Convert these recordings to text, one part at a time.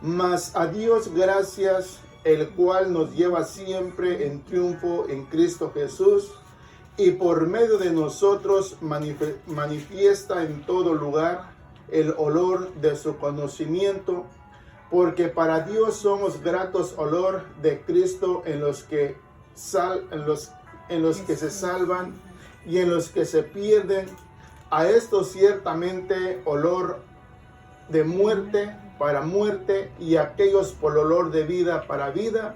Mas a Dios gracias, el cual nos lleva siempre en triunfo en Cristo Jesús, y por medio de nosotros manifiesta en todo lugar el olor de su conocimiento, porque para Dios somos gratos olor de Cristo en los que se salvan y en los que se pierden. A esto ciertamente olor de muerte para muerte, y aquellos por olor de vida para vida.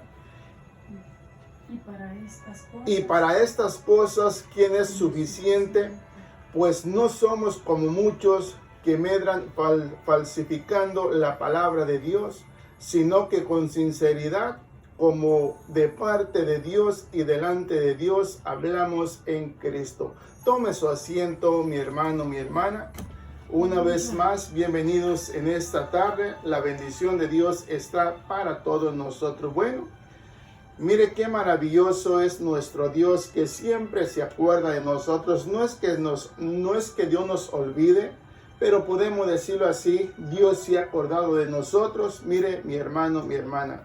Y para estas cosas, ¿quién es suficiente? Pues no somos como muchos que medran falsificando la palabra de Dios, sino que con sinceridad, como de parte de Dios y delante de Dios, hablamos en Cristo. Tome su asiento, mi hermano, mi hermana. Una vez más, bienvenidos en esta tarde. La bendición de Dios está para todos nosotros. Bueno, mire qué maravilloso es nuestro Dios, que siempre se acuerda de nosotros. No es que Dios nos olvide, pero podemos decirlo así, Dios se ha acordado de nosotros. Mire, mi hermano, mi hermana,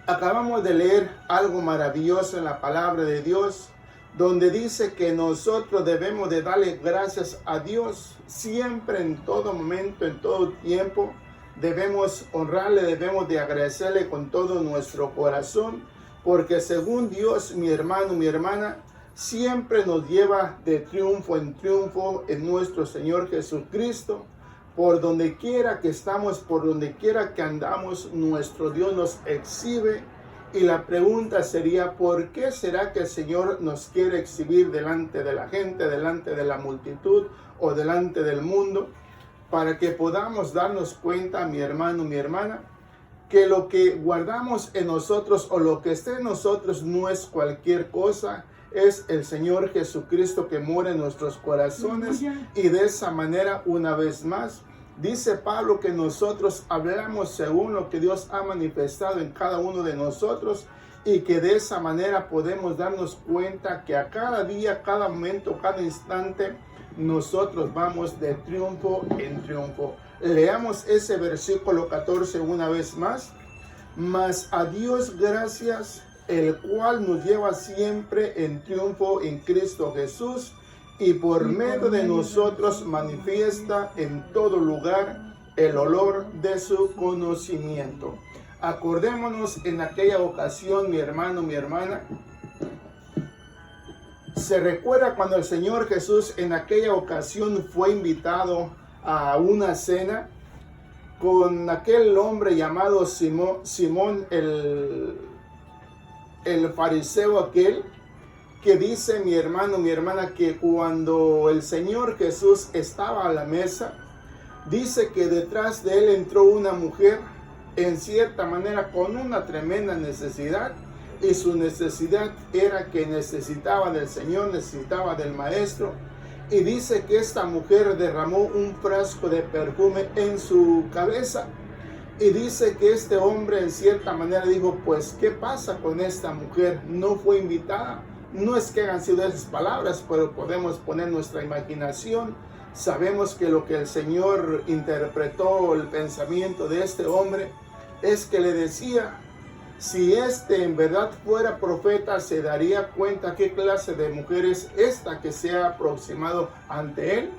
acabamos de leer algo maravilloso en la palabra de Dios, donde dice que nosotros debemos de darle gracias a Dios siempre, en todo momento, en todo tiempo. Debemos honrarle, debemos de agradecerle con todo nuestro corazón, porque según Dios, mi hermano, mi hermana, siempre nos lleva de triunfo en nuestro Señor Jesucristo. Por donde quiera que estamos, por donde quiera que andamos, nuestro Dios nos exhibe. Y la pregunta sería, ¿por qué será que el Señor nos quiere exhibir delante de la gente, delante de la multitud o delante del mundo? Para que podamos darnos cuenta, mi hermano, mi hermana, que lo que guardamos en nosotros o lo que esté en nosotros no es cualquier cosa, es el Señor Jesucristo que mora en nuestros corazones. Y de esa manera, una vez más, dice Pablo que nosotros hablamos según lo que Dios ha manifestado en cada uno de nosotros, y que de esa manera podemos darnos cuenta que a cada día, cada momento, cada instante, nosotros vamos de triunfo en triunfo. Leamos ese versículo 14 una vez más. Mas a Dios gracias, el cual nos lleva siempre en triunfo en Cristo Jesús, y por medio de nosotros manifiesta en todo lugar el olor de su conocimiento. Acordémonos en aquella ocasión, mi hermano, mi hermana. Se recuerda cuando el Señor Jesús en aquella ocasión fue invitado a una cena con aquel hombre llamado Simón el fariseo aquel, que dice, mi hermano, mi hermana, que cuando el Señor Jesús estaba a la mesa, dice que detrás de él entró una mujer, en cierta manera con una tremenda necesidad, y su necesidad era que necesitaba del Señor, necesitaba del Maestro. Y dice que esta mujer derramó un frasco de perfume en su cabeza. Y dice que este hombre en cierta manera dijo, pues, ¿qué pasa con esta mujer? No fue invitada. No es que hayan sido esas palabras, pero podemos poner nuestra imaginación. Sabemos que lo que el Señor interpretó, el pensamiento de este hombre, es que le decía, si en verdad fuera profeta, se daría cuenta qué clase de mujer es esta que se ha aproximado ante él.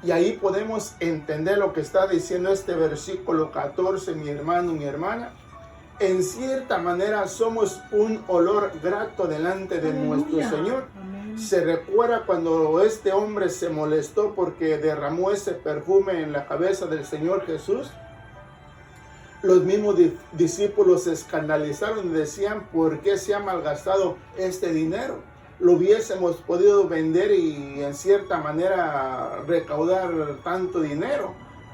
Y ahí podemos entender lo que está diciendo este versículo 14, mi hermano, mi hermana. En cierta manera somos un olor grato delante de nuestro Señor. Se recuerda cuando este hombre se molestó porque derramó ese perfume en la cabeza del Señor Jesús. Los mismos discípulos se escandalizaron y decían, ¿por qué se ha malgastado este dinero? Lo hubiésemos podido vender y en cierta manera recaudar tanto dinero.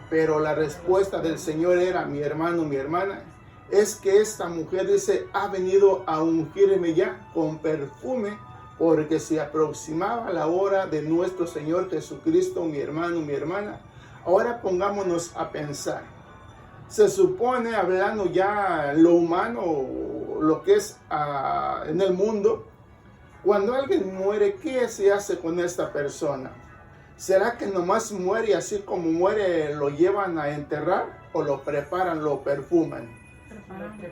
Pero la respuesta del Señor era, mi hermano, mi hermana, es que esta mujer dice, ha venido a ungirme ya con perfume, porque se aproximaba la hora de nuestro Señor Jesucristo, mi hermano, mi hermana. Ahora pongámonos a pensar. Se supone, hablando ya lo humano, lo que es en el mundo, cuando alguien muere, ¿qué se hace con esta persona? ¿Será que nomás muere y así como muere lo llevan a enterrar o lo preparan, lo perfuman?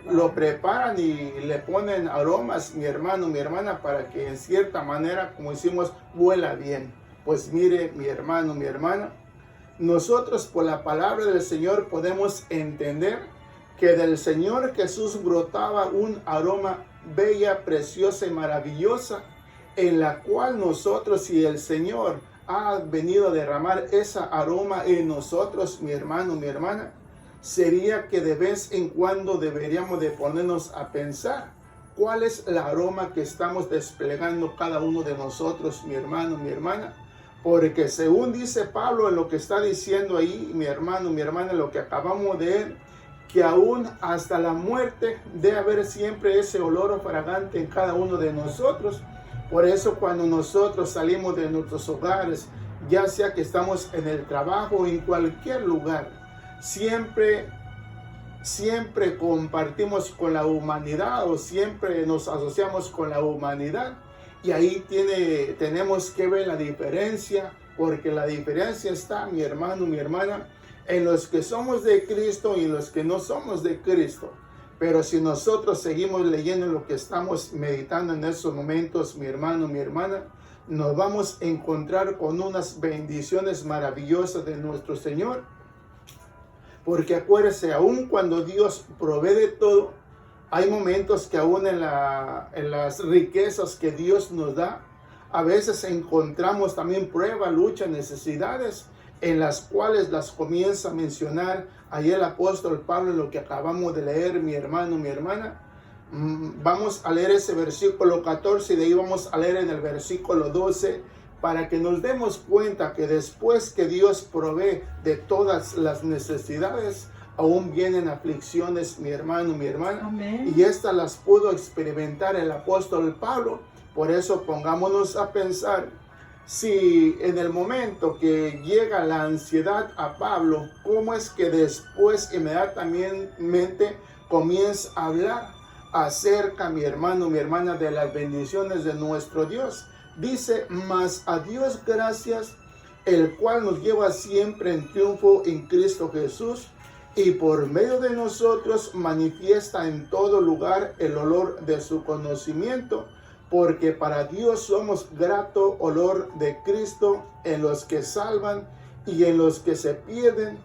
Lo preparan y le ponen aromas, mi hermano, mi hermana, para que en cierta manera, como decimos, huela bien. Pues mire, mi hermano, mi hermana, nosotros por la palabra del Señor podemos entender que del Señor Jesús brotaba un aroma bella, preciosa y maravillosa, en la cual nosotros, si el Señor ha venido a derramar esa aroma en nosotros, mi hermano, mi hermana, sería que de vez en cuando deberíamos de ponernos a pensar cuál es el aroma que estamos desplegando cada uno de nosotros, mi hermano, mi hermana. Porque según dice Pablo en lo que está diciendo ahí, mi hermano, mi hermana, en lo que acabamos de ver, que aún hasta la muerte debe haber siempre ese olor fragante en cada uno de nosotros. Por eso cuando nosotros salimos de nuestros hogares, ya sea que estamos en el trabajo o en cualquier lugar, siempre compartimos con la humanidad o siempre nos asociamos con la humanidad. Y ahí tenemos que ver la diferencia, porque la diferencia está, mi hermano, mi hermana, en los que somos de Cristo y en los que no somos de Cristo. Pero si nosotros seguimos leyendo lo que estamos meditando en estos momentos, mi hermano, mi hermana, nos vamos a encontrar con unas bendiciones maravillosas de nuestro Señor. Porque acuérdese, aún cuando Dios provee de todo, hay momentos que aún en las riquezas que Dios nos da, a veces encontramos también pruebas, luchas, necesidades, en las cuales las comienza a mencionar ahí el apóstol Pablo en lo que acabamos de leer, mi hermano, mi hermana. Vamos a leer ese versículo 14 y de ahí vamos a leer en el versículo 12 para que nos demos cuenta que después que Dios provee de todas las necesidades, aún vienen aflicciones, mi hermano, mi hermana. Amén. Y estas las pudo experimentar el apóstol Pablo. Por eso pongámonos a pensar, si en el momento que llega la ansiedad a Pablo, ¿cómo es que después inmediatamente comienza a hablar acerca, mi hermano, mi hermana, de las bendiciones de nuestro Dios? Dice, mas a Dios gracias, el cual nos lleva siempre en triunfo en Cristo Jesús, y por medio de nosotros manifiesta en todo lugar el olor de su conocimiento, porque para Dios somos grato olor de Cristo en los que salvan y en los que se pierden.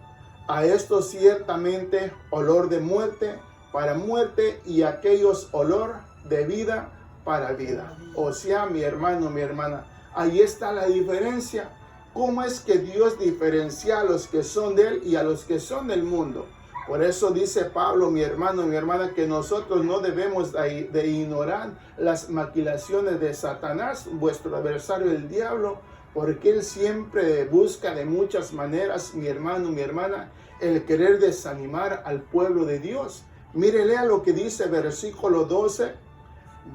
A esto ciertamente olor de muerte para muerte, y a aquellos olor de vida para vida. O sea, mi hermano, mi hermana, ahí está la diferencia. ¿Cómo es que Dios diferencia a los que son de Él y a los que son del mundo? Por eso dice Pablo, mi hermano, mi hermana, que nosotros no debemos de ignorar las maquilaciones de Satanás, vuestro adversario el diablo, porque él siempre busca de muchas maneras, mi hermano, mi hermana, el querer desanimar al pueblo de Dios. Mire, lea lo que dice el versículo 12.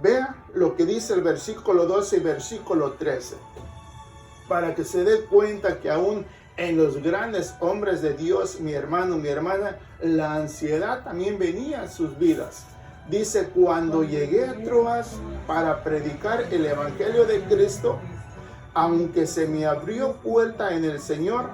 Vea lo que dice el versículo 12 y versículo 13. Para que se dé cuenta que aún en los grandes hombres de Dios, mi hermano, mi hermana, la ansiedad también venía a sus vidas. Dice, cuando llegué a Troas para predicar el evangelio de Cristo, aunque se me abrió puerta en el Señor,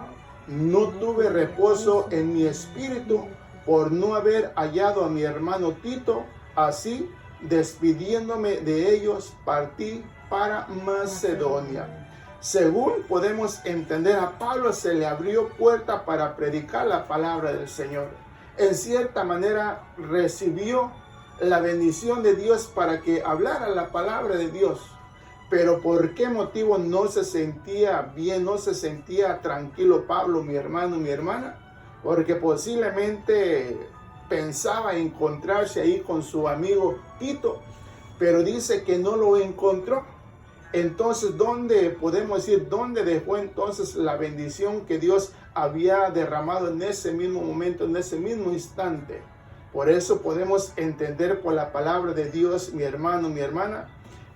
no tuve reposo en mi espíritu por no haber hallado a mi hermano Tito. Así, despidiéndome de ellos, partí para Macedonia. Según podemos entender, a Pablo se le abrió puerta para predicar la palabra del Señor. En cierta manera recibió la bendición de Dios para que hablara la palabra de Dios. Pero ¿por qué motivo no se sentía bien, no se sentía tranquilo Pablo, mi hermano, mi hermana? Porque posiblemente pensaba encontrarse ahí con su amigo Tito, pero dice que no lo encontró. Entonces, ¿dónde podemos decir, dónde dejó entonces la bendición que Dios había derramado en ese mismo momento, en ese mismo instante? Por eso podemos entender por la palabra de Dios, mi hermano, mi hermana,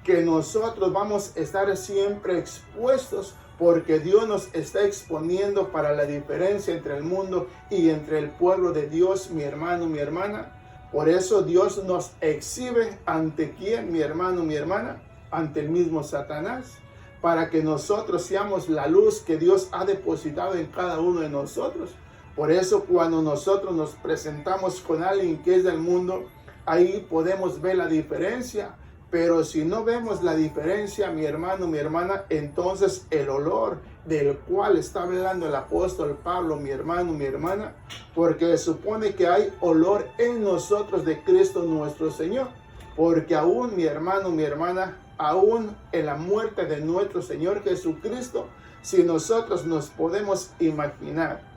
que nosotros vamos a estar siempre expuestos, porque Dios nos está exponiendo para la diferencia entre el mundo y entre el pueblo de Dios, mi hermano, mi hermana. Por eso Dios nos exhibe ante quién, mi hermano, mi hermana, ante el mismo Satanás. para que nosotros seamos la luz que Dios ha depositado en cada uno de nosotros. Por eso cuando nosotros nos presentamos con alguien que es del mundo, ahí podemos ver la diferencia. Pero si no vemos la diferencia, mi hermano, mi hermana, entonces el olor del cual está hablando el apóstol Pablo, mi hermano, mi hermana, porque se supone que hay olor en nosotros de Cristo nuestro Señor. Porque aún, mi hermano, mi hermana, aún en la muerte de nuestro Señor Jesucristo, si nosotros nos podemos imaginar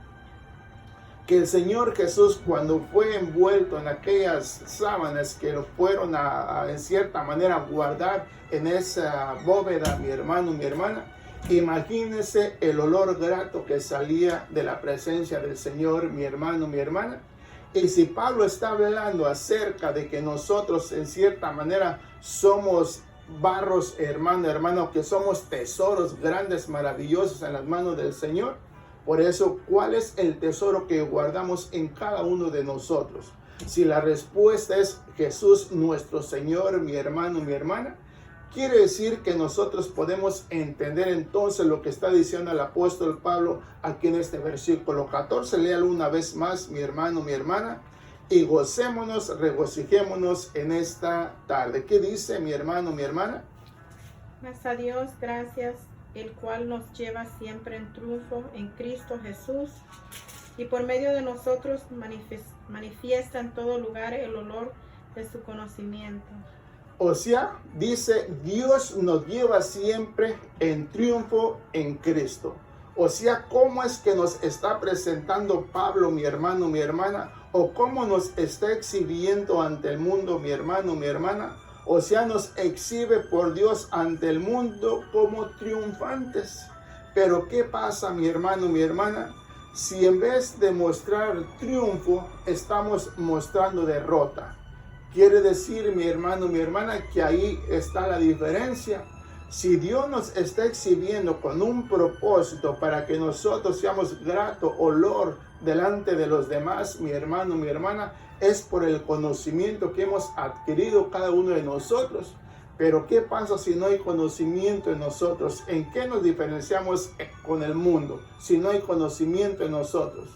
que el Señor Jesús, cuando fue envuelto en aquellas sábanas que lo fueron en cierta manera guardar en esa bóveda, mi hermano, mi hermana, imagínense el olor grato que salía de la presencia del Señor, mi hermano, mi hermana. Y si Pablo está hablando acerca de que nosotros en cierta manera somos barros, hermano, hermano, que somos tesoros grandes, maravillosos en las manos del Señor. Por eso, ¿cuál es el tesoro que guardamos en cada uno de nosotros? Si la respuesta es Jesús nuestro Señor, mi hermano, mi hermana, quiere decir que nosotros podemos entender entonces lo que está diciendo el apóstol Pablo aquí en este versículo 14. Léalo una vez más, mi hermano, mi hermana, y gocémonos, regocijémonos en esta tarde. ¿Qué dice mi hermano, mi hermana? Mas a Dios gracias, el cual nos lleva siempre en triunfo en Cristo Jesús, y por medio de nosotros manifiesta en todo lugar el olor de su conocimiento. O sea, dice, Dios nos lleva siempre en triunfo en Cristo. O sea, ¿cómo es que nos está presentando Pablo, mi hermano, mi hermana? ¿O cómo nos está exhibiendo ante el mundo, mi hermano, mi hermana? O sea, nos exhibe por Dios ante el mundo como triunfantes. Pero ¿qué pasa, mi hermano, mi hermana? Si en vez de mostrar triunfo, estamos mostrando derrota. Quiere decir, mi hermano, mi hermana, que ahí está la diferencia. Si Dios nos está exhibiendo con un propósito para que nosotros seamos grato olor delante de los demás, mi hermano, mi hermana, es por el conocimiento que hemos adquirido cada uno de nosotros. Pero ¿qué pasa si no hay conocimiento en nosotros? ¿En qué nos diferenciamos con el mundo si no hay conocimiento en nosotros?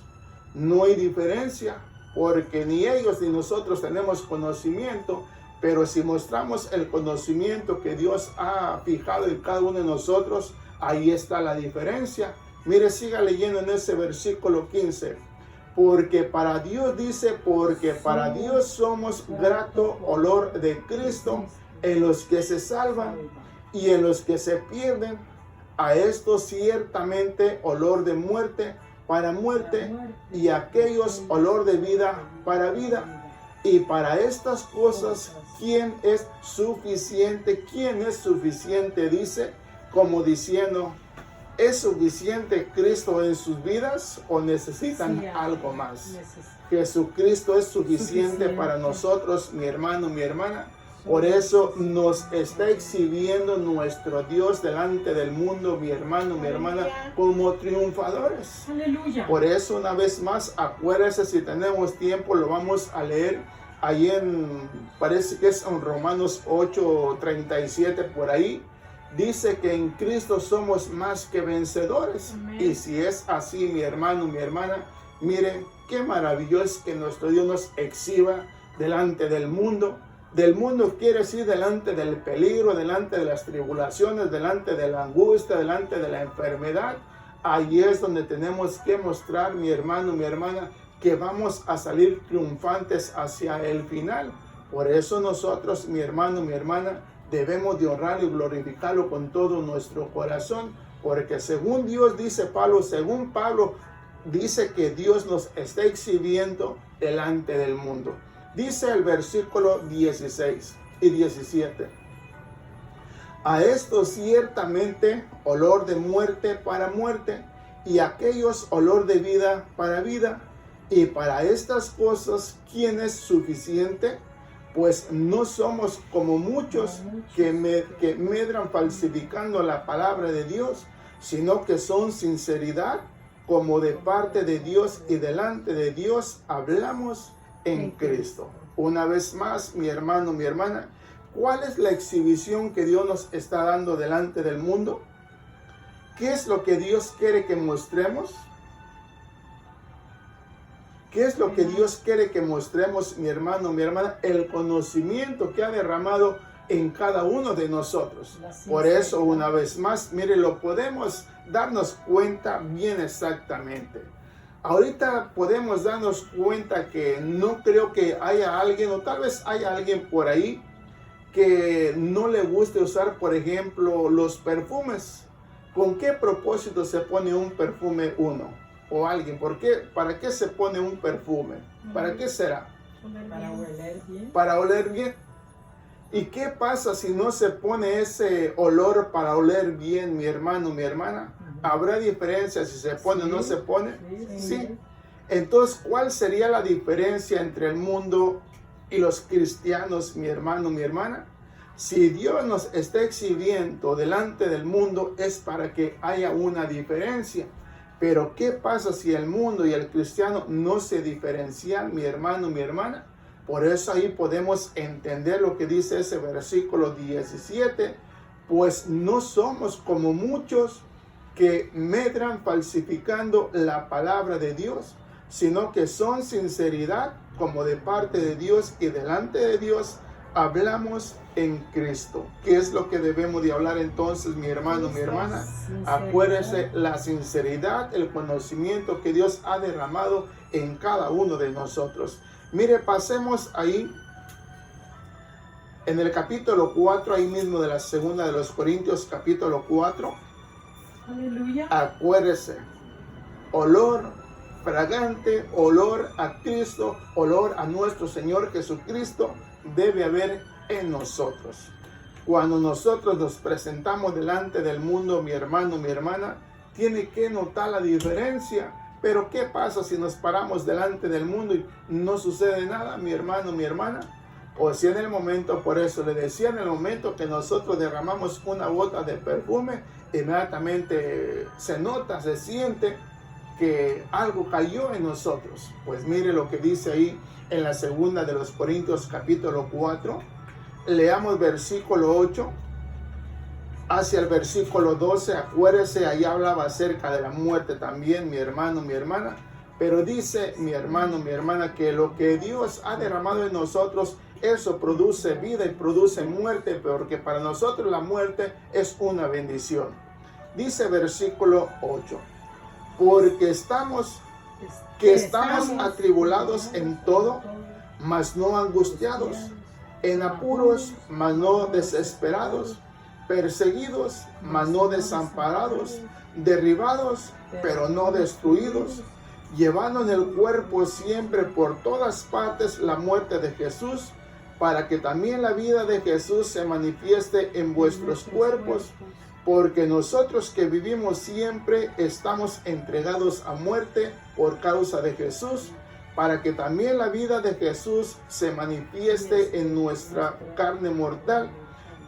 No hay diferencia, porque ni ellos ni nosotros tenemos conocimiento. Pero si mostramos el conocimiento que Dios ha fijado en cada uno de nosotros, ahí está la diferencia. Mire, siga leyendo en ese versículo 15. Porque para Dios dice, porque para Dios somos grato olor de Cristo en los que se salvan y en los que se pierden. A esto ciertamente olor de muerte para muerte, y a aquellos olor de vida para vida. Y para estas cosas, ¿quién es suficiente? ¿Quién es suficiente? Dice, como diciendo, ¿es suficiente Cristo en sus vidas o necesitan algo más? Jesucristo es suficiente para nosotros, mi hermano, mi hermana. Por eso nos está exhibiendo nuestro Dios delante del mundo, mi hermano, mi hermana, como triunfadores. Aleluya. Por eso, una vez más, acuérdese, si tenemos tiempo, lo vamos a leer ahí parece que es en Romanos 8:37, por ahí. Dice que en Cristo somos más que vencedores. Amén. Y si es así, mi hermano, mi hermana, miren qué maravilloso es que nuestro Dios nos exhiba delante del mundo. Del mundo quiere decir delante del peligro, delante de las tribulaciones, delante de la angustia, delante de la enfermedad. Ahí es donde tenemos que mostrar, mi hermano, mi hermana, que vamos a salir triunfantes hacia el final. Por eso nosotros, mi hermano, mi hermana, debemos de honrar y glorificarlo con todo nuestro corazón, porque según Dios dice Pablo, según Pablo dice que Dios nos está exhibiendo delante del mundo. Dice el versículo 16 y 17. A esto ciertamente olor de muerte para muerte, y aquellos olor de vida para vida. Y para estas cosas, ¿quién es suficiente? Pues no somos como muchos que medran falsificando la palabra de Dios, sino que son sinceridad, como de parte de Dios, y delante de Dios hablamos en Cristo. Una vez más, mi hermano, mi hermana, ¿cuál es la exhibición que Dios nos está dando delante del mundo? ¿Qué es lo que Dios quiere que mostremos? ¿Qué es lo que Dios quiere que mostremos, mi hermano, mi hermana? El conocimiento que ha derramado en cada uno de nosotros. Por eso, una vez más, mire, lo podemos darnos cuenta bien exactamente. Ahorita podemos darnos cuenta que no creo que haya alguien, o tal vez haya alguien por ahí, que no le guste usar, por ejemplo, los perfumes. ¿Con qué propósito se pone un perfume uno? O alguien, ¿para qué se pone un perfume? ¿Para qué será? Para oler bien. Para oler bien. ¿Y qué pasa si no se pone ese olor para oler bien, mi hermano, mi hermana? ¿Habrá diferencia si se pone o no se pone? Sí. Entonces, ¿cuál sería la diferencia entre el mundo y los cristianos, mi hermano, mi hermana? Si Dios nos está exhibiendo delante del mundo, es para que haya una diferencia. Pero ¿qué pasa si el mundo y el cristiano no se diferencian, mi hermano, mi hermana? Por eso ahí podemos entender lo que dice ese versículo 17. Pues no somos como muchos que medran falsificando la palabra de Dios, sino que son sinceridad como de parte de Dios, y delante de Dios hablamos en Cristo. ¿Qué es lo que debemos de hablar entonces, mi hermano, mi hermana? Acuérdese, la sinceridad, el conocimiento que Dios ha derramado en cada uno de nosotros. Mire, pasemos ahí en el capítulo 4, ahí mismo de la segunda de los Corintios, capítulo 4. Aleluya. Acuérdese, olor fragante, olor a Cristo, olor a nuestro Señor Jesucristo debe haber en nosotros. Cuando nosotros nos presentamos delante del mundo, mi hermano, mi hermana, tiene que notar la diferencia. Pero ¿qué pasa si nos paramos delante del mundo y no sucede nada, mi hermano, mi hermana? O si en el momento, por eso le decía, en el momento que nosotros derramamos una gota de perfume, inmediatamente se nota, se siente que algo cayó en nosotros. Pues mire lo que dice ahí en la segunda de los Corintios, capítulo 4. Leamos versículo 8 hacia el versículo 12. Acuérdese, ahí hablaba acerca de la muerte también, mi hermano, mi hermana. Pero dice, mi hermano, mi hermana, que lo que Dios ha derramado en nosotros, eso produce vida y produce muerte, porque para nosotros la muerte es una bendición. Dice versículo 8, porque estamos atribulados en todo, mas no angustiados, en apuros, mas no desesperados, perseguidos, mas no desamparados, derribados, pero no destruidos, llevando en el cuerpo siempre por todas partes la muerte de Jesús, para que también la vida de Jesús se manifieste en vuestros cuerpos, porque nosotros que vivimos siempre estamos entregados a muerte por causa de Jesús, para que también la vida de Jesús se manifieste en nuestra carne mortal,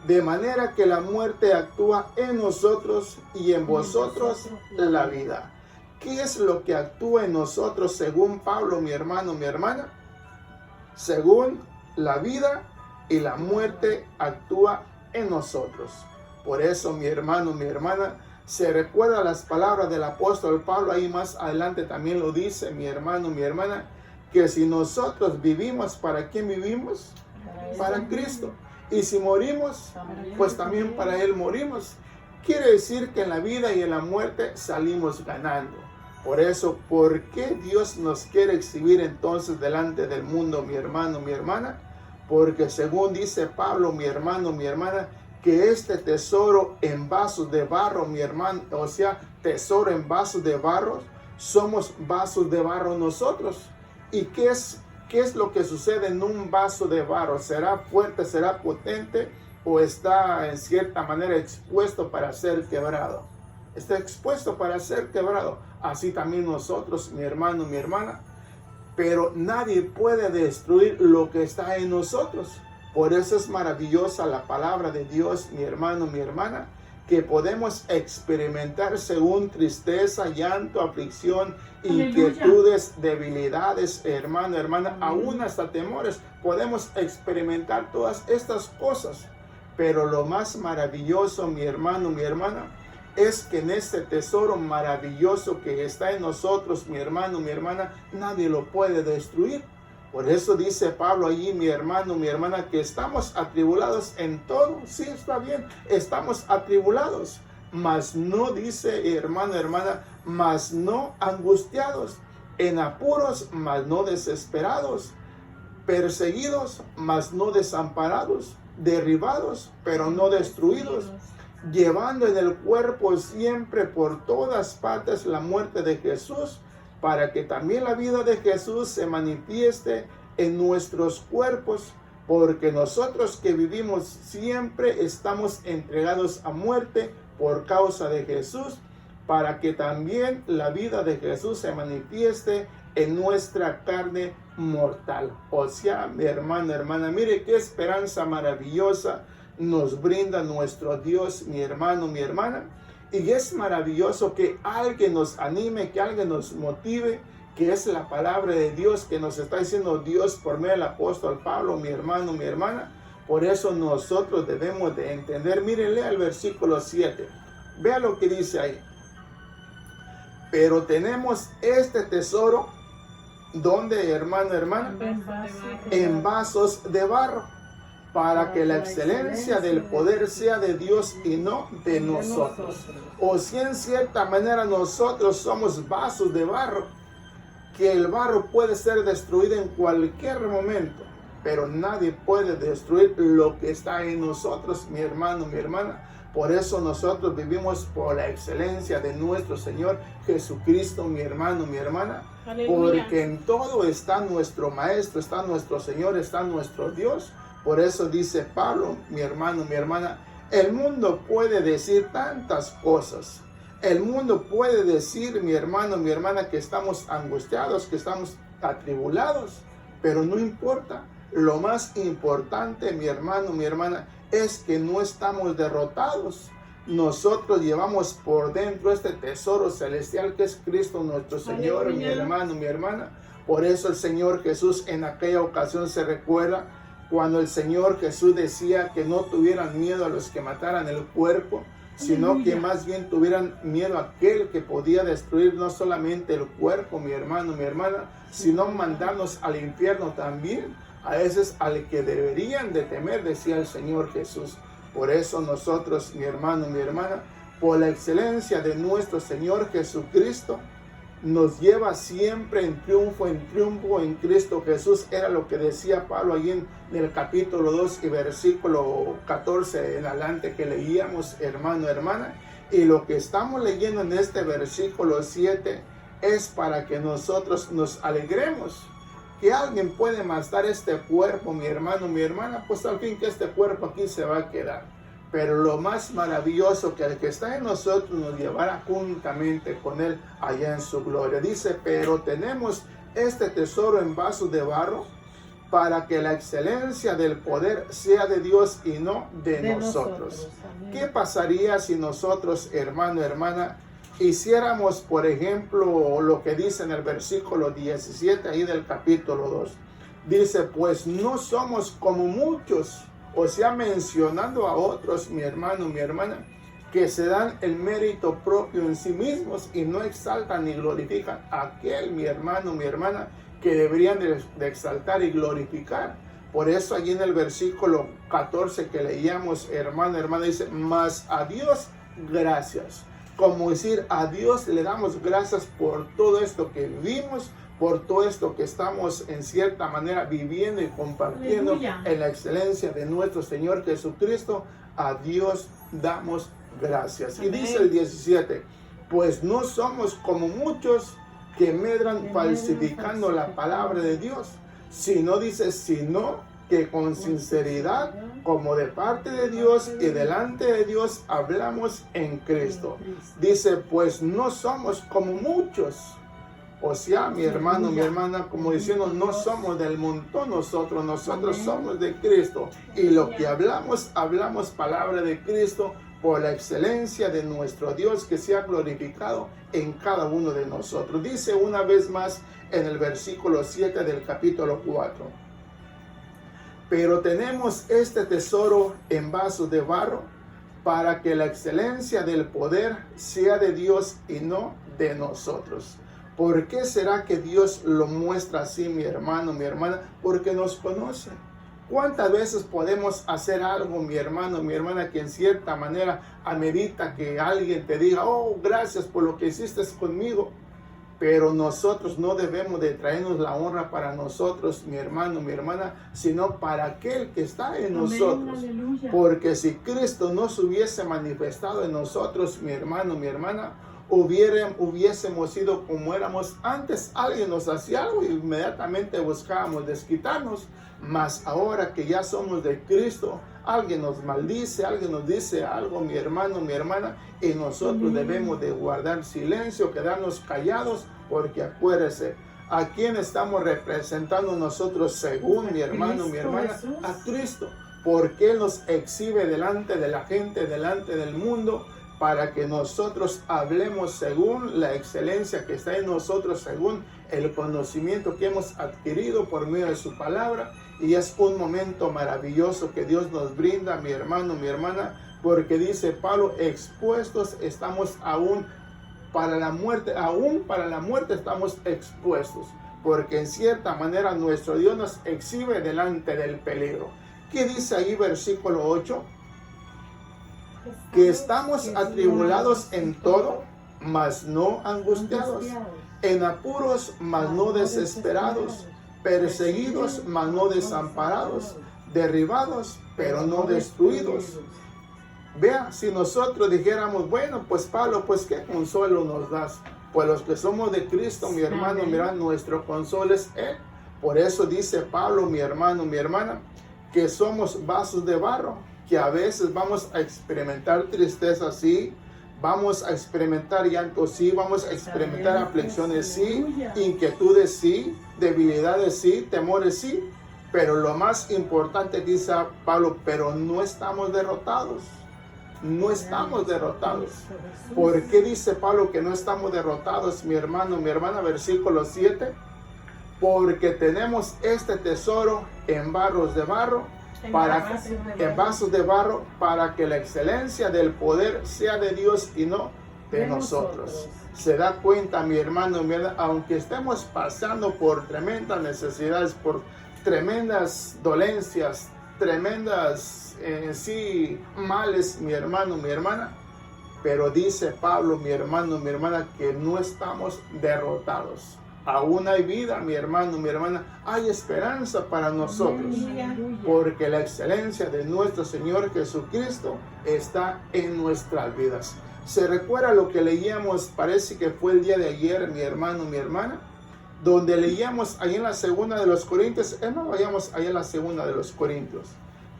de manera que la muerte actúa en nosotros y en vosotros la vida. ¿Qué es lo que actúa en nosotros según Pablo, mi hermano, mi hermana? Según la vida y la muerte actúa en nosotros. Por eso, mi hermano, mi hermana, se recuerda las palabras del apóstol Pablo, ahí más adelante también lo dice, mi hermano, mi hermana, que si nosotros vivimos, ¿para quién vivimos? Para Cristo. Y si morimos, pues también para Él morimos. Quiere decir que en la vida y en la muerte salimos ganando. Por eso, ¿por qué Dios nos quiere exhibir entonces delante del mundo, mi hermano, mi hermana? Porque según dice Pablo, mi hermano, mi hermana, que este tesoro en vasos de barro, mi hermano, o sea, tesoro en vasos de barro, somos vasos de barro nosotros. ¿Y qué es lo que sucede en un vaso de barro? ¿Será fuerte, será potente o está en cierta manera expuesto para ser quebrado? Está expuesto para ser quebrado. Así también nosotros, mi hermano, mi hermana. Pero nadie puede destruir lo que está en nosotros. Por eso es maravillosa la palabra de Dios, mi hermano, mi hermana, que podemos experimentar según tristeza, llanto, aflicción, inquietudes, debilidades, hermano, hermana, aún hasta temores. Podemos experimentar todas estas cosas. Pero lo más maravilloso, mi hermano, mi hermana, es que en este tesoro maravilloso que está en nosotros, mi hermano, mi hermana, nadie lo puede destruir. Por eso dice Pablo allí, mi hermano, mi hermana, que estamos atribulados en todo. Sí, está bien, estamos atribulados, mas no, dice hermano, hermana, mas no angustiados, en apuros, mas no desesperados, perseguidos, mas no desamparados, derribados, pero no destruidos, llevando en el cuerpo siempre por todas partes la muerte de Jesús, para que también la vida de Jesús se manifieste en nuestros cuerpos, porque nosotros que vivimos siempre estamos entregados a muerte por causa de Jesús, para que también la vida de Jesús se manifieste en nuestra carne mortal. O sea, mi hermano, hermana, mire qué esperanza maravillosa nos brinda nuestro Dios, mi hermano, mi hermana. Y es maravilloso que alguien nos anime, que alguien nos motive, que es la palabra de Dios que nos está diciendo Dios por medio del apóstol Pablo, mi hermano, mi hermana. Por eso nosotros debemos de entender. Miren, lea el versículo 7. Vea lo que dice ahí. Pero tenemos este tesoro, ¿dónde, hermano, hermana? En vasos de barro, para que la excelencia del poder sea de Dios y no de nosotros. O si en cierta manera nosotros somos vasos de barro, que el barro puede ser destruido en cualquier momento, pero nadie puede destruir lo que está en nosotros, mi hermano, mi hermana. Por eso nosotros vivimos por la excelencia de nuestro Señor Jesucristo, mi hermano, mi hermana. Aleluya. Porque en todo está nuestro Maestro, está nuestro Señor, está nuestro Dios. Por eso dice Pablo, mi hermano, mi hermana, el mundo puede decir tantas cosas. El mundo puede decir, mi hermano, mi hermana, que estamos angustiados, que estamos atribulados, pero no importa. Lo más importante, mi hermano, mi hermana, es que no estamos derrotados. Nosotros llevamos por dentro este tesoro celestial que es Cristo nuestro Señor, mi hermano, mi hermana. Por eso el Señor Jesús en aquella ocasión se recuerda cuando el Señor Jesús decía que no tuvieran miedo a los que mataran el cuerpo, sino que más bien tuvieran miedo a aquel que podía destruir no solamente el cuerpo, mi hermano, mi hermana, sino mandarnos al infierno también. A veces al que deberían de temer, decía el Señor Jesús. Por eso nosotros, mi hermano, mi hermana, por la excelencia de nuestro Señor Jesucristo, nos lleva siempre en triunfo en Cristo Jesús. Era lo que decía Pablo allí en el capítulo 2 y versículo 14 en adelante que leíamos, hermano, hermana. Y lo que estamos leyendo en este versículo 7 es para que nosotros nos alegremos. Que alguien puede matar este cuerpo, mi hermano, mi hermana, pues al fin que este cuerpo aquí se va a quedar. Pero lo más maravilloso que el que está en nosotros nos llevará juntamente con él allá en su gloria. Dice, pero tenemos este tesoro en vasos de barro para que la excelencia del poder sea de Dios y no de nosotros. ¿Qué pasaría si nosotros, hermano, hermana, hiciéramos, por ejemplo, lo que dice en el versículo 17 ahí del capítulo 2? Dice, pues no somos como muchos, o sea, mencionando a otros, mi hermano, mi hermana, que se dan el mérito propio en sí mismos y no exaltan ni glorifican a aquel, mi hermano, mi hermana, que deberían de exaltar y glorificar. Por eso allí en el versículo 14 que leíamos, hermano, hermana, dice, mas a Dios gracias. Como decir, a Dios le damos gracias por todo esto que vivimos, por todo esto que estamos en cierta manera viviendo y compartiendo. Aleluya. En la excelencia de nuestro Señor Jesucristo. A Dios damos gracias. Amén. Y dice el 17, pues no somos como muchos que medran falsificando la palabra de Dios, sino dice, sino que con sinceridad, como de parte de Dios y delante de Dios, hablamos en Cristo. Dice, pues no somos como muchos. O sea, mi hermano, mi hermana, como diciendo, no somos del montón nosotros somos de Cristo. Y lo que hablamos palabra de Cristo por la excelencia de nuestro Dios que sea glorificado en cada uno de nosotros. Dice una vez más en el versículo 7 del capítulo 4. Pero tenemos este tesoro en vasos de barro para que la excelencia del poder sea de Dios y no de nosotros. ¿Por qué será que Dios lo muestra así, mi hermano, mi hermana? Porque nos conoce. ¿Cuántas veces podemos hacer algo, mi hermano, mi hermana, que en cierta manera amerita que alguien te diga, oh, gracias por lo que hiciste conmigo? Pero nosotros no debemos de traernos la honra para nosotros, mi hermano, mi hermana, sino para aquel que está en nosotros. Aleluya. Porque si Cristo no se hubiese manifestado en nosotros, mi hermano, mi hermana, hubiésemos sido como éramos antes. Alguien nos hacía algo y inmediatamente buscábamos desquitarnos. Mas ahora que ya somos de Cristo, alguien nos maldice, alguien nos dice algo, mi hermano, mi hermana, y nosotros debemos de guardar silencio, quedarnos callados, porque acuérdese, ¿a quién estamos representando nosotros según, mi hermano, mi hermana? A Cristo, porque Él nos exhibe delante de la gente, delante del mundo, para que nosotros hablemos según la excelencia que está en nosotros, según el conocimiento que hemos adquirido por medio de su palabra. Y es un momento maravilloso que Dios nos brinda, mi hermano, mi hermana, porque dice Pablo, expuestos estamos aún para la muerte estamos expuestos, porque en cierta manera nuestro Dios nos exhibe delante del peligro. ¿Qué dice ahí versículo 8? Que estamos atribulados en todo, mas no angustiados, en apuros, mas no desesperados, perseguidos, mas no desamparados, derribados, pero no destruidos. Vea, si nosotros dijéramos, bueno, pues Pablo, pues qué consuelo nos das. Pues los que somos de Cristo, mi hermano, mira, nuestro consuelo es Él. Por eso dice Pablo, mi hermano, mi hermana, que somos vasos de barro, que a veces vamos a experimentar tristeza, sí, vamos a experimentar llanto, sí, vamos a experimentar aflicciones, sí, inquietudes, sí, debilidades, sí, temores, sí, pero lo más importante, dice Pablo, pero no estamos derrotados. No estamos derrotados. ¿Por qué dice Pablo que no estamos derrotados, mi hermano, mi hermana? Versículo 7. Porque tenemos este tesoro en vasos de barro, para que la excelencia del poder sea de Dios y no de nosotros. Se da cuenta, mi hermano, mi hermana, aunque estemos pasando por tremendas necesidades, por tremendas dolencias, tremendas males, mi hermano, mi hermana, pero dice Pablo, mi hermano, mi hermana, que no estamos derrotados. Aún hay vida, mi hermano, mi hermana, hay esperanza para nosotros, porque la excelencia de nuestro Señor Jesucristo está en nuestras vidas. ¿Se recuerda lo que leíamos? Parece que fue el día de ayer, mi hermano, mi hermana, donde leíamos ahí en la segunda de los Corintios. No vayamos ahí en la segunda de los Corintios,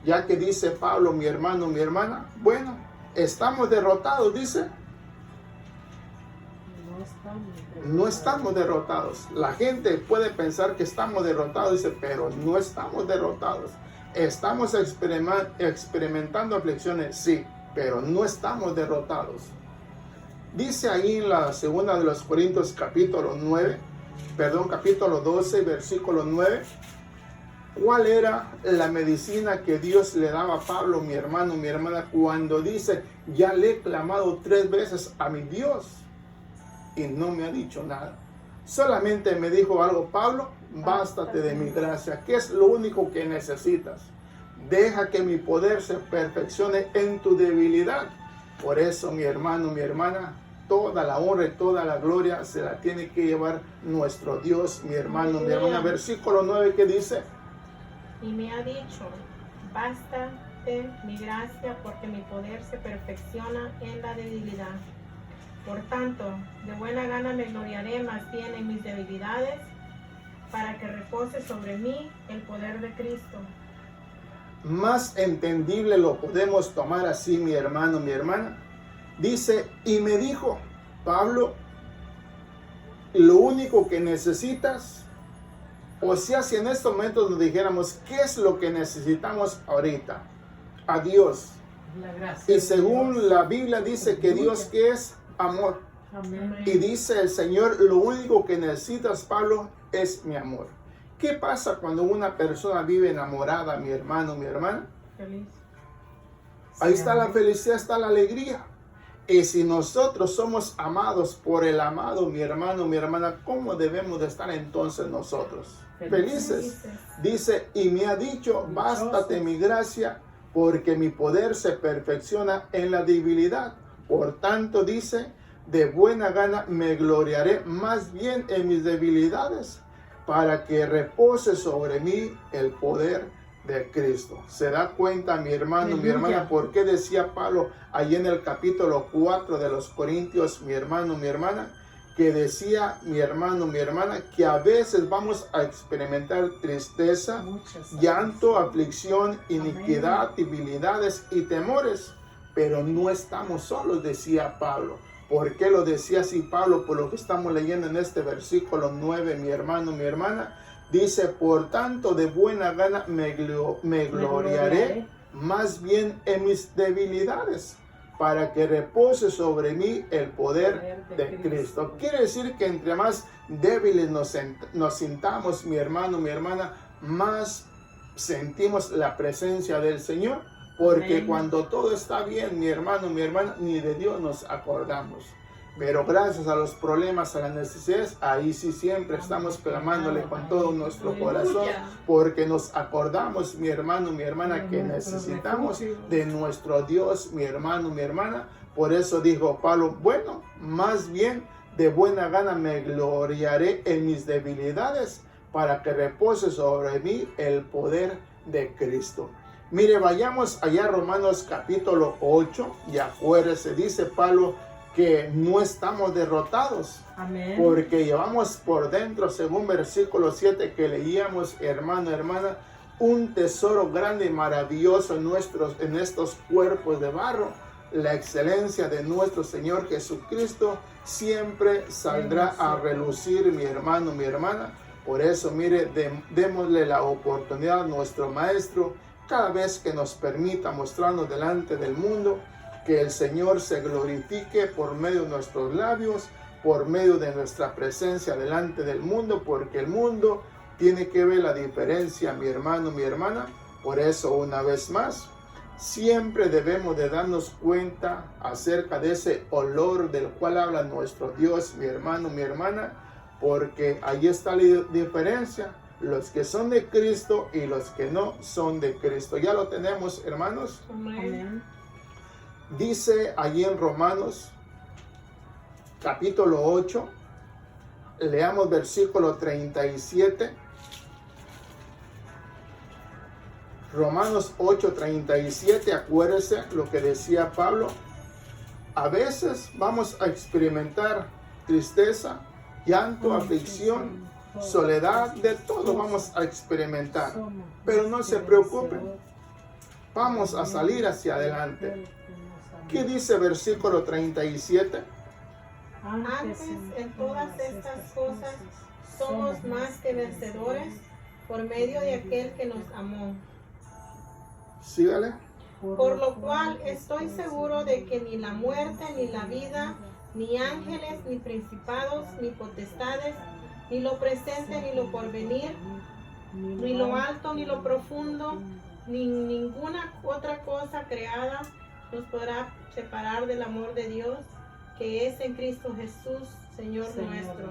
ya que dice Pablo, mi hermano, mi hermana, bueno, estamos derrotados, dice. No estamos derrotados. La gente puede pensar que estamos derrotados, dice, pero no estamos derrotados. Estamos experimentando aflicciones, sí, pero no estamos derrotados. Dice ahí en la segunda de los Corintios capítulo 12, versículo 9, ¿cuál era la medicina que Dios le daba a Pablo, mi hermano, mi hermana, cuando dice, ya le he clamado 3 veces a mi Dios y no me ha dicho nada? Solamente me dijo algo, Pablo, bástate de mi gracia. ¿Qué es lo único que necesitas? Deja que mi poder se perfeccione en tu debilidad. Por eso, mi hermano, mi hermana, toda la honra y toda la gloria se la tiene que llevar nuestro Dios, mi hermano, mi hermana. Versículo 9, ¿qué dice? Y me ha dicho, bástate mi gracia, porque mi poder se perfecciona en la debilidad. Por tanto, de buena gana me gloriaré más bien en mis debilidades, para que repose sobre mí el poder de Cristo. Más entendible lo podemos tomar así, mi hermano, mi hermana. Dice, y me dijo, Pablo, lo único que necesitas, o sea, si en estos momentos nos dijéramos, ¿qué es lo que necesitamos ahorita? A Dios. La gracia y según la Biblia dice que Dios, ¿qué es? Amor. Amén. Y dice el Señor, lo único que necesitas, Pablo, es mi amor. ¿Qué pasa cuando una persona vive enamorada, mi hermano, mi hermana? Feliz. Ahí está la felicidad, está la alegría. Y si nosotros somos amados por el amado, mi hermano, mi hermana, ¿cómo debemos de estar entonces nosotros? Felices. Dice, y me ha dicho, bástate mi gracia, porque mi poder se perfecciona en la debilidad. Por tanto, dice, de buena gana me gloriaré más bien en mis debilidades, para que repose sobre mí el poder de Cristo. ¿Se da cuenta, mi hermano, mi hermana, por qué decía Pablo ahí en el capítulo 4 de los Corintios, mi hermano, mi hermana, que decía, mi hermano, mi hermana, que a veces vamos a experimentar tristeza, llanto, aflicción, iniquidad, debilidades y temores, pero no estamos solos, decía Pablo. ¿Por qué lo decía así Pablo? Por lo que estamos leyendo en este versículo 9, mi hermano, mi hermana. Dice, por tanto, de buena gana me gloriaré más bien en mis debilidades, para que repose sobre mí el poder de Cristo. Quiere decir que entre más débiles nos sintamos, mi hermano, mi hermana, más sentimos la presencia del Señor. Porque amén. Cuando todo está bien, mi hermano, mi hermana, ni de Dios nos acordamos. Pero gracias a los problemas, a las necesidades, ahí sí siempre estamos clamándole con todo nuestro corazón, porque nos acordamos, mi hermano, mi hermana, que necesitamos de nuestro Dios, mi hermano, mi hermana. Por eso dijo Pablo, bueno, más bien de buena gana me gloriaré en mis debilidades, para que repose sobre mí el poder de Cristo. Mire, vayamos allá a Romanos capítulo 8, y acuérdese, dice Pablo, que no estamos derrotados. Amén. Porque llevamos por dentro, según versículo 7 que leíamos, hermano, hermana, un tesoro grande y maravilloso en estos cuerpos de barro. La excelencia de nuestro Señor Jesucristo siempre saldrá a relucir, mi hermano, mi hermana. Por eso, mire, démosle la oportunidad a nuestro Maestro cada vez que nos permita mostrarnos delante del mundo, que el Señor se glorifique por medio de nuestros labios, por medio de nuestra presencia delante del mundo, porque el mundo tiene que ver la diferencia, mi hermano, mi hermana. Por eso, una vez más, siempre debemos de darnos cuenta acerca de ese olor del cual habla nuestro Dios, mi hermano, mi hermana, porque ahí está la diferencia, los que son de Cristo y los que no son de Cristo. Ya lo tenemos, hermanos. Amén. Dice allí en Romanos capítulo 8, leamos versículo 37. Romanos 8:37, acuérdese lo que decía Pablo. A veces vamos a experimentar tristeza, llanto, aflicción, soledad, de todo vamos a experimentar. Pero no se preocupen, vamos a salir hacia adelante. ¿Qué dice versículo 37? Antes, en todas estas cosas, somos más que vencedores por medio de aquel que nos amó. Sígale. Por lo cual estoy seguro de que ni la muerte, ni la vida, ni ángeles, ni principados, ni potestades, ni lo presente, ni lo porvenir, ni lo alto, ni lo profundo, ni ninguna otra cosa creada nos podrá separar del amor de Dios, que es en Cristo Jesús, Señor nuestro.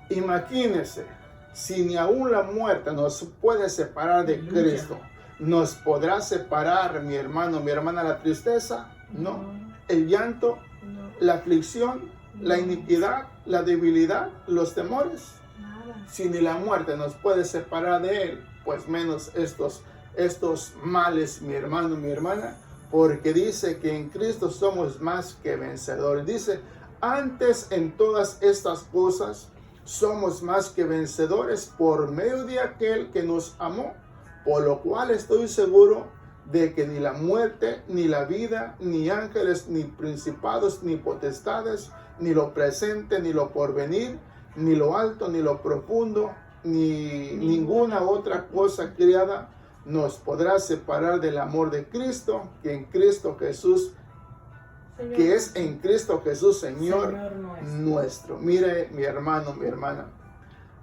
Imagínense, si ni aún la muerte nos puede separar de Cristo, ¿nos podrá separar, mi hermano, mi hermana, la tristeza? No. ¿El llanto? No. ¿La aflicción? No. ¿La iniquidad? ¿La debilidad? ¿Los temores? Nada. Si ni la muerte nos puede separar de Él, pues menos estos males, mi hermano, mi hermana, porque dice que en Cristo somos más que vencedores. Dice, antes en todas estas cosas somos más que vencedores por medio de aquel que nos amó, por lo cual estoy seguro de que ni la muerte, ni la vida, ni ángeles, ni principados, ni potestades, ni lo presente, ni lo porvenir, ni lo alto, ni lo profundo, ni ninguna otra cosa creada nos podrá separar del amor de Cristo, que en Cristo Jesús, Señor, que es en Cristo Jesús, Señor nuestro. Mire, mi hermano, mi hermana,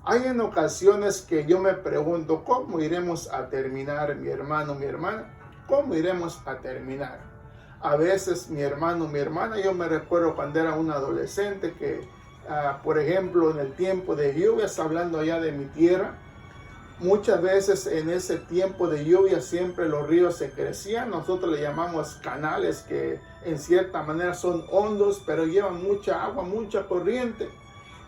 hay en ocasiones que yo me pregunto, ¿cómo iremos a terminar, mi hermano, mi hermana? ¿cómo iremos a terminar? A veces mi hermano, mi hermana, yo me recuerdo cuando era un adolescente que, por ejemplo, en el tiempo de lluvias, hablando allá de mi tierra, muchas veces en ese tiempo de lluvia siempre los ríos se crecían. Nosotros le llamamos canales, que en cierta manera son hondos, pero llevan mucha agua, mucha corriente.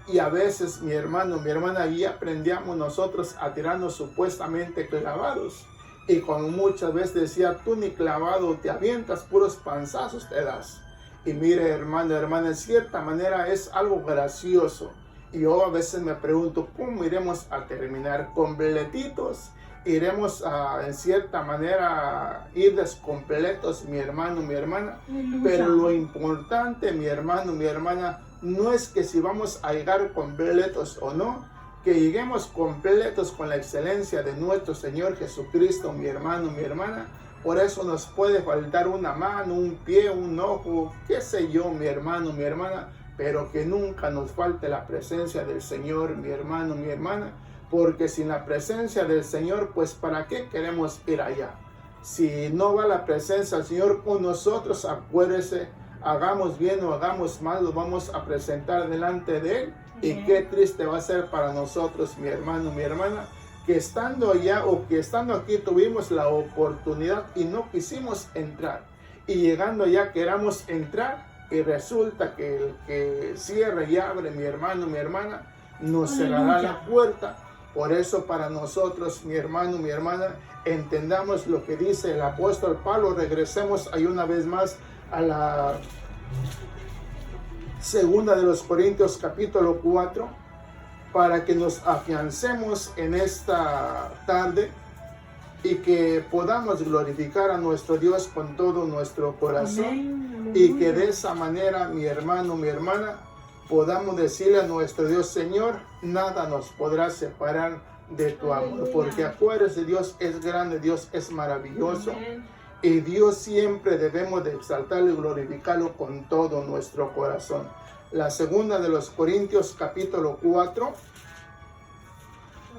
Y a veces mi hermano, mi hermana, allí aprendíamos nosotros a tirarnos supuestamente clavados. Y como muchas veces decía, tú ni clavado te avientas, puros panzazos te das. Y mire, hermano, hermana, en cierta manera es algo gracioso. Y yo a veces me pregunto, ¿cómo iremos a terminar? ¿Completitos? ¿Iremos a, en cierta manera, ir descompletos, mi hermano, mi hermana? Pero lo importante, mi hermano, mi hermana, no es que si vamos a llegar completos o no, que lleguemos completos con la excelencia de nuestro Señor Jesucristo, mi hermano, mi hermana. Por eso nos puede faltar una mano, un pie, un ojo, qué sé yo, mi hermano, mi hermana, pero que nunca nos falte la presencia del Señor, mi hermano, mi hermana, porque sin la presencia del Señor, pues ¿para qué queremos ir allá? Si no va la presencia del Señor con nosotros, acuérdese, hagamos bien o hagamos mal, lo vamos a presentar delante de Él. Y qué triste va a ser para nosotros, mi hermano, mi hermana, que estando allá o que estando aquí tuvimos la oportunidad y no quisimos entrar. Y llegando allá queramos entrar y resulta que el que cierra y abre, mi hermano, mi hermana, nos cerrará la puerta. Por eso para nosotros, mi hermano, mi hermana, entendamos lo que dice el apóstol Pablo. Regresemos ahí una vez más a la segunda de los Corintios capítulo 4, para que nos afiancemos en esta tarde y que podamos glorificar a nuestro Dios con todo nuestro corazón. Amén. Y que de esa manera, mi hermano, mi hermana, podamos decirle a nuestro Dios, Señor, nada nos podrá separar de tu amor, porque acuérdese, Dios es grande, Dios es maravilloso. Amén. Y Dios siempre debemos de exaltarlo y glorificarlo con todo nuestro corazón. La segunda de los Corintios capítulo 4.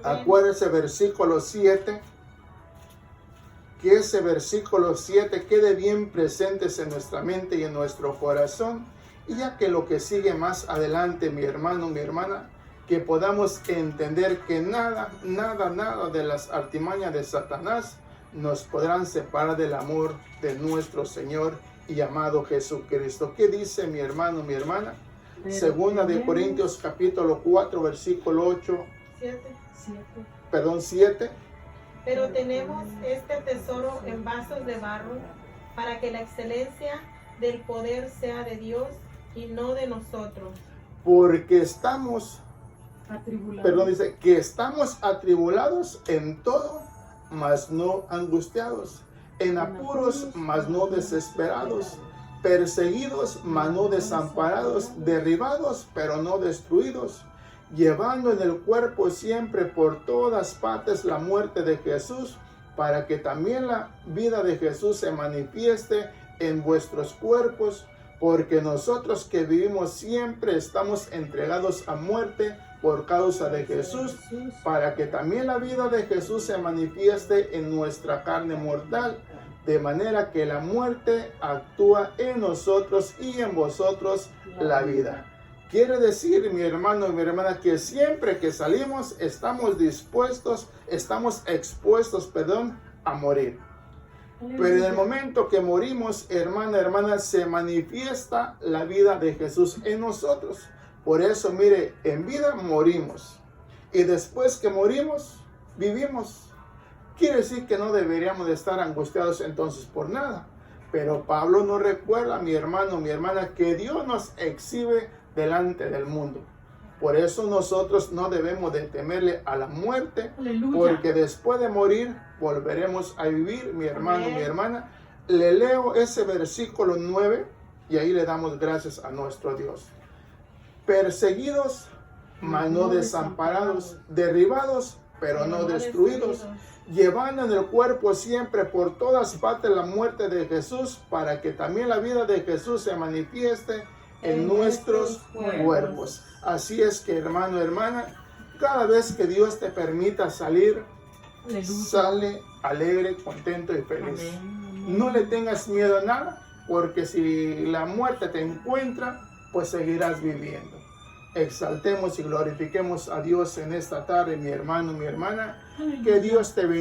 Acuérdese versículo 7. Que ese versículo 7 quede bien presentes en nuestra mente y en nuestro corazón. Y ya que lo que sigue más adelante, mi hermano, mi hermana, que podamos entender que nada de las artimañas de Satanás nos podrán separar del amor de nuestro Señor y amado Jesucristo. ¿Qué dice mi hermano, mi hermana? Segunda de Corintios capítulo 4, versículo 8. 7. Pero tenemos este tesoro en vasos de barro, para que la excelencia del poder sea de Dios y no de nosotros. Porque estamos atribulados. Dice que estamos atribulados en todo, mas no angustiados, en apuros, mas no desesperados, perseguidos, mas no desamparados, derribados, pero no destruidos, llevando en el cuerpo siempre por todas partes la muerte de Jesús, para que también la vida de Jesús se manifieste en vuestros cuerpos, porque nosotros que vivimos siempre estamos entregados a muerte por causa de Jesús, para que también la vida de Jesús se manifieste en nuestra carne mortal, de manera que la muerte actúa en nosotros y en vosotros la vida. Quiere decir, mi hermano y mi hermana, que siempre que salimos estamos expuestos a morir. Pero en el momento que morimos, hermana, se manifiesta la vida de Jesús en nosotros. Por eso, mire, en vida morimos. Y después que morimos, vivimos. Quiere decir que no deberíamos de estar angustiados entonces por nada. Pero Pablo nos recuerda, mi hermano, mi hermana, que Dios nos exhibe delante del mundo. Por eso nosotros no debemos de temerle a la muerte. Aleluya. Porque después de morir volveremos a vivir, mi hermano, mi hermana. Le leo ese versículo 9 y ahí le damos gracias a nuestro Dios. Perseguidos, mas no desamparados, derribados, pero no destruidos, llevando en el cuerpo siempre por todas partes la muerte de Jesús, para que también la vida de Jesús se manifieste en nuestros cuerpos. Así es que, hermano, hermana, cada vez que Dios te permita salir, aleluya, sale alegre, contento y feliz. Amén. No le tengas miedo a nada, porque si la muerte te encuentra, pues seguirás viviendo. Exaltemos y glorifiquemos a Dios en esta tarde, mi hermano, mi hermana. Que Dios te bendiga.